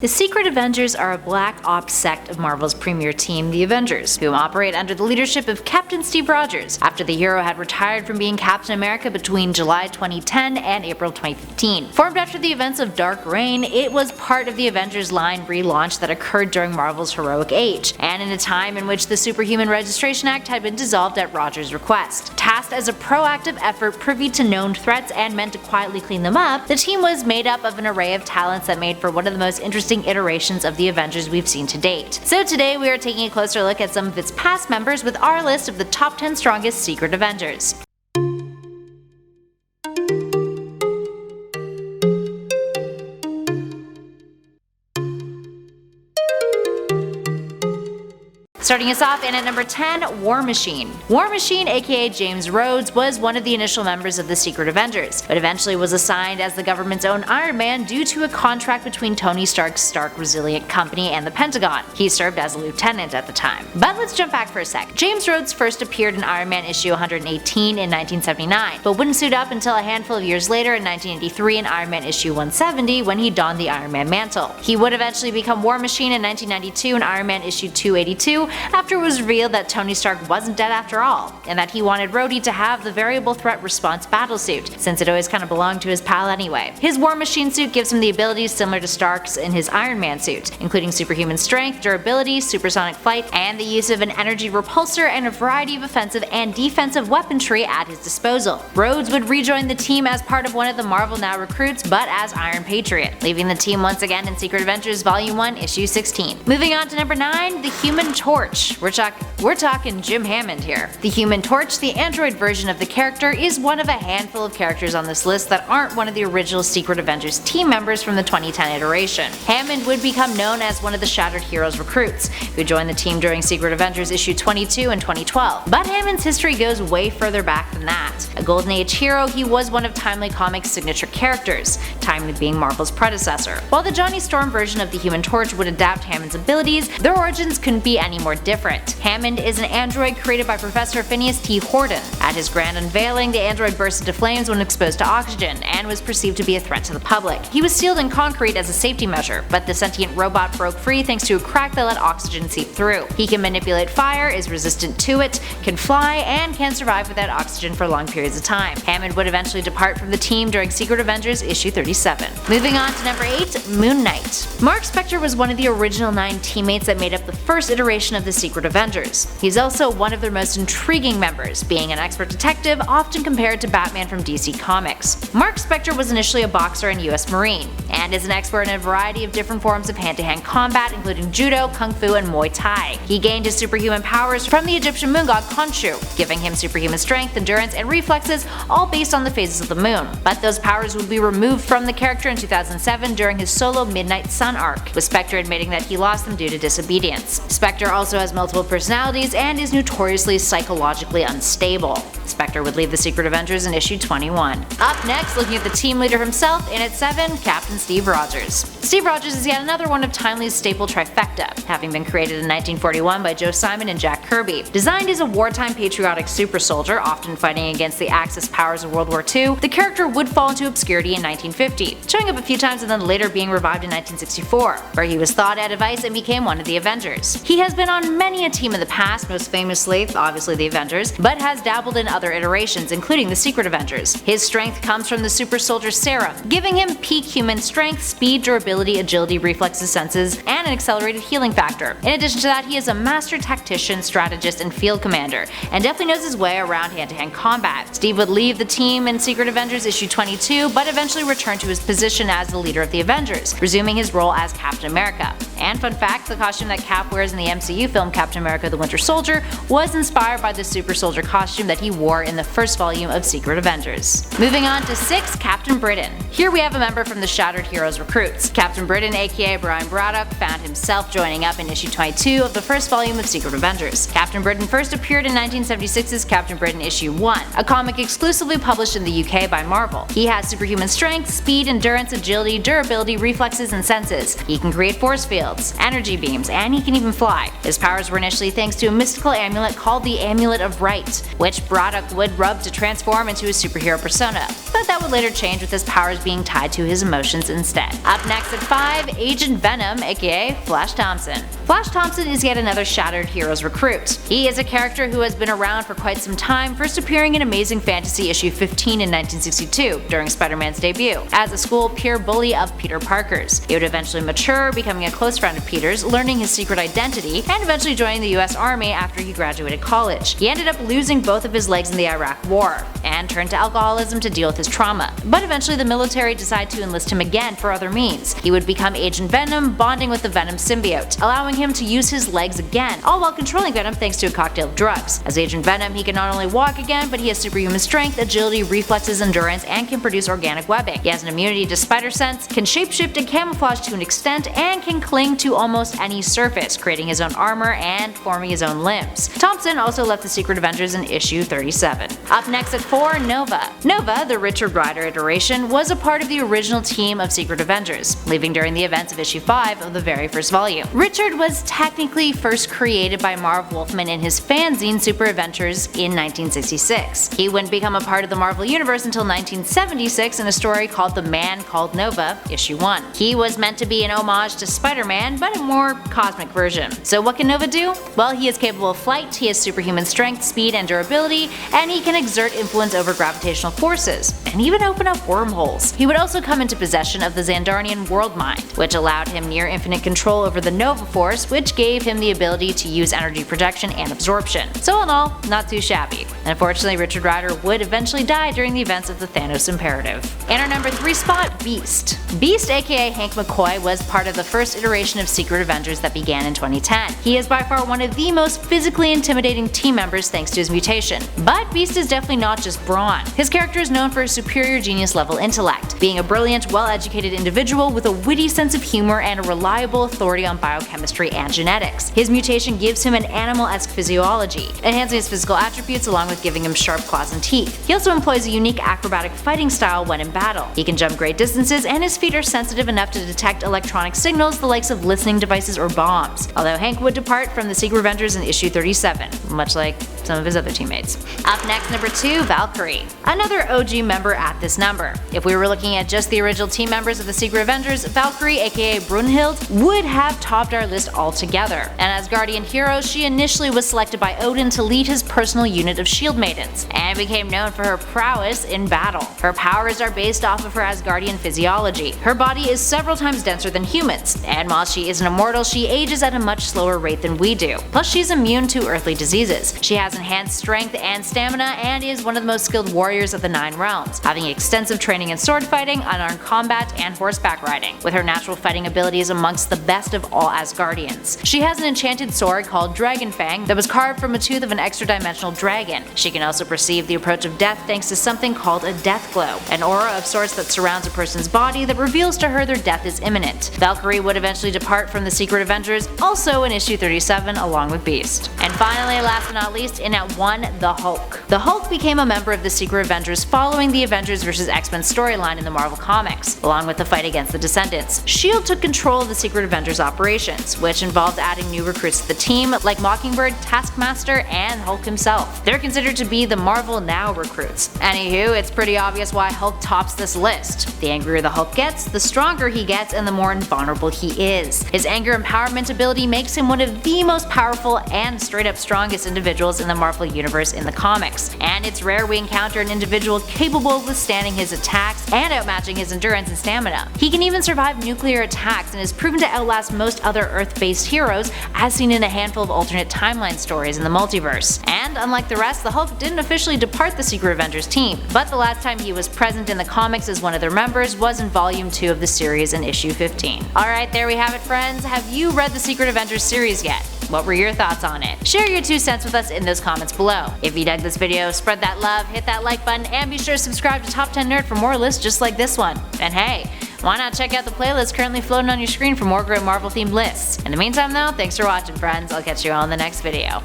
The Secret Avengers are a black ops sect of Marvel's premier team, the Avengers, who operate under the leadership of Captain Steve Rogers after the hero had retired from being Captain America between July 2010 and April 2015. Formed after the events of Dark Reign, it was part of the Avengers line relaunch that occurred during Marvel's heroic age, and in a time in which the Superhuman Registration Act had been dissolved at Rogers' request. Tasked as a proactive effort privy to known threats and meant to quietly clean them up, the team was made up of an array of talents that made for one of the most interesting iterations of the Avengers we've seen to date. So today we are taking a closer look at some of its past members with our list of the top 10 strongest Secret Avengers. Starting us off in at number 10, War Machine. War Machine, aka James Rhodes, was one of the initial members of the Secret Avengers, but eventually was assigned as the government's own Iron Man due to a contract between Tony Stark's Stark Resilient Company and the Pentagon. He served as a lieutenant at the time. But let's jump back for a sec. James Rhodes first appeared in Iron Man issue 118 in 1979, but wouldn't suit up until a handful of years later in 1983 in Iron Man issue 170 when he donned the Iron Man mantle. He would eventually become War Machine in 1992 in Iron Man issue 282 after it was revealed that Tony Stark wasn't dead after all, and that he wanted Rhodey to have the variable threat response battlesuit, since it always kinda belonged to his pal anyway. His War Machine suit gives him the abilities similar to Stark's in his Iron Man suit, including superhuman strength, durability, supersonic flight, and the use of an energy repulsor and a variety of offensive and defensive weaponry at his disposal. Rhodes would rejoin the team as part of one of the Marvel Now recruits, but as Iron Patriot, leaving the team once again in Secret Avengers Volume 1, Issue 16. Moving on to number 9, the Human Torch. We're talking Jim Hammond here. The Human Torch, the android version of the character, is one of a handful of characters on this list that aren't one of the original Secret Avengers team members from the 2010 iteration. Hammond would become known as one of the Shattered Heroes recruits, who joined the team during Secret Avengers issue 22 in 2012. But Hammond's history goes way further back than that. A Golden Age hero, he was one of Timely Comics' signature characters, Timely being Marvel's predecessor. While the Johnny Storm version of the Human Torch would adapt Hammond's abilities, their origins couldn't be any more different. Hammond is an android created by Professor Phineas T. Horton. At his grand unveiling, the android burst into flames when exposed to oxygen, and was perceived to be a threat to the public. He was sealed in concrete as a safety measure, but the sentient robot broke free thanks to a crack that let oxygen seep through. He can manipulate fire, is resistant to it, can fly, and can survive without oxygen for long periods of time. Hammond would eventually depart from the team during Secret Avengers issue 37. Moving on to number 8, Moon Knight. Mark Spector was one of the original 9 teammates that made up the first iteration of the Secret Avengers. He's also one of their most intriguing members, being an expert detective often compared to Batman from DC Comics. Mark Spector was initially a boxer and US Marine, and is an expert in a variety of different forms of hand-to-hand combat including Judo, Kung Fu, and Muay Thai. He gained his superhuman powers from the Egyptian moon god Khonshu, giving him superhuman strength, endurance, and reflexes, all based on the phases of the moon. But those powers would be removed from the character in 2007 during his solo Midnight Sun arc, with Spector admitting that he lost them due to disobedience. Spector also has multiple personalities and is notoriously psychologically unstable. Spector would leave the Secret Avengers in issue 21. Up next, looking at the team leader himself, in at 7, Captain Steve Rogers. Steve Rogers is yet another one of Timely's staple trifecta, having been created in 1941 by Joe Simon and Jack Kirby. Designed as a wartime patriotic super soldier, often fighting against the Axis powers of World War II, the character would fall into obscurity in 1950, showing up a few times and then later being revived in 1964, where he was thawed out of ice and became one of the Avengers. He has been on many a team in the past, most famously, obviously the Avengers, but has dabbled in other iterations, including the Secret Avengers. His strength comes from the Super Soldier Serum, giving him peak human strength, speed, durability, agility, reflexes, senses, and an accelerated healing factor. In addition to that, he is a master tactician, strategist, and field commander, and definitely knows his way around hand-to-hand combat. Steve would leave the team in Secret Avengers issue 22, but eventually returned to his position as the leader of the Avengers, resuming his role as Captain America. And fun fact, the costume that Cap wears in the MCU film Captain America the Winter Soldier was inspired by the Super Soldier costume that he wore in the first volume of Secret Avengers. Moving on to 6, Captain Britain. Here we have a member from the Shattered Heroes recruits. Captain Britain, aka Brian Braddock, found himself joining up in issue 22 of the first volume of Secret Avengers. Captain Britain first appeared in 1976's Captain Britain issue 1, a comic exclusively published in the UK by Marvel. He has superhuman strength, speed, endurance, agility, durability, reflexes, and senses. He can create force fields, energy beams, and he can even fly. His powers were initially thanks to a mystical amulet called the Amulet of Right, which Braddock would rub to transform into his superhero persona. But but that would later change with his powers being tied to his emotions instead. Up next at 5, Agent Venom, aka Flash Thompson. Flash Thompson is yet another Shattered Heroes recruit. He is a character who has been around for quite some time, first appearing in Amazing Fantasy issue 15 in 1962 during Spider-Man's debut, as a school peer bully of Peter Parker's. He would eventually mature, becoming a close friend of Peter's, learning his secret identity, and eventually joining the US Army after he graduated college. He ended up losing both of his legs in the Iraq War, and turned to alcoholism to deal with his trauma. But eventually the military decided to enlist him again for other means. He would become Agent Venom, bonding with the Venom symbiote, allowing him to use his legs again, all while controlling Venom thanks to a cocktail of drugs. As Agent Venom, he can not only walk again, but he has superhuman strength, agility, reflexes, endurance, and can produce organic webbing. He has an immunity to spider sense, can shapeshift and camouflage to an extent, and can cling to almost any surface, creating his own armor and forming his own limbs. Thompson also left the Secret Avengers in issue 37. Up next at 4, Nova. Nova, the Richard Rider iteration, was a part of the original team of Secret Avengers, leaving during the events of issue 5 of the very first volume. Richard was technically first created by Marv Wolfman in his fanzine Super Adventures in 1966. He wouldn't become a part of the Marvel Universe until 1976 in a story called The Man Called Nova, issue 1. He was meant to be an homage to Spider-Man, but a more cosmic version. So what can Nova do? Well, he is capable of flight, he has superhuman strength, speed, and durability, and he can exert influence over gravitational forces, and even open up wormholes. He would also come into possession of the Xandarnian World Mind, which allowed him near infinite control over the Nova Force, which gave him the ability to use energy projection and absorption. So all in all, not too shabby. Unfortunately, Richard Rider would eventually die during the events of the Thanos Imperative. In our number 3 spot, Beast. Beast, aka Hank McCoy, was part of the first iteration of Secret Avengers that began in 2010. He is by far one of the most physically intimidating team members thanks to his mutation. But Beast is definitely not just brawn. His character is known for his superior genius level intellect, being a brilliant, well-educated individual with a witty sense of humor and a reliable authority on biochemistry and genetics. His mutation gives him an animal-esque physiology, enhancing his physical attributes along with giving him sharp claws and teeth. He also employs a unique acrobatic fighting style when in battle. He can jump great distances, and his feet are sensitive enough to detect electronic signals, the likes of listening devices or bombs. Although Hank would depart from the Secret Avengers in issue 37, much like some of his other teammates. Up next, number 2, Valkyrie. Another OG member at this number. If we were looking at just the original team members of the Secret Avengers, Valkyrie, aka Brunhild, would have topped our list altogether. An Asgardian hero, she initially was selected by Odin to lead his personal unit of shield maidens, and became known for her prowess in battle. Her powers are based off of her Asgardian physiology. Her body is several times denser than humans, and while she isn't immortal, she ages at a much slower rate than we do. Plus, she's immune to earthly diseases. She has enhanced strength and stamina, and is one of the most skilled warriors of the 9 realms, having extensive training in sword fighting, unarmed combat, and horseback riding, with her natural fighting abilities amongst the best of all Asgardians. She has an enchanted sword called Dragon Fang that was carved from a tooth of an extra-dimensional dragon. She can also perceive the approach of death thanks to something called a death glow, an aura of sorts that surrounds a person's body that reveals to her their death is imminent. Valkyrie would eventually depart from the Secret Avengers, also in issue 37 along with Beast. And finally, last but not least, in at 1, the Hulk. The Hulk became a member of the Secret Avengers following the Avengers vs. X-Men storyline in the Marvel Comics, along with the fight against the Descendants. S.H.I.E.L.D. took control of the Secret Avengers operations, which involved adding new recruits to the team like Mockingbird, Taskmaster, and Hulk himself. They're considered to be the Marvel Now recruits. Anywho, it's pretty obvious why Hulk tops this list. The angrier the Hulk gets, the stronger he gets, and the more invulnerable he is. His anger empowerment ability makes him one of the most powerful and straight up strongest individuals in the Marvel Universe in the comics, and it's rare we encounter an individual capable of withstanding his attacks and outmatching his endurance and stamina. He can even survive nuclear attacks and is proven to outlast most other Earth-based heroes, as seen in a handful of alternate timeline stories in the multiverse. And unlike the rest, the Hulk didn't officially depart the Secret Avengers team, but the last time he was present in the comics as one of their members was in volume 2 of the series in issue 15. Alright, there we have it, friends. Have you read the Secret Avengers series yet? What were your thoughts on it? Share your 2 cents with us in those comments below. If you dug this video, spread that love, hit that like button, and be sure to subscribe to Top 10 Nerd for more lists just like this one. And hey, why not check out the playlist currently floating on your screen for more great Marvel themed lists. In the meantime though, thanks for watching, friends. I'll catch you all in the next video.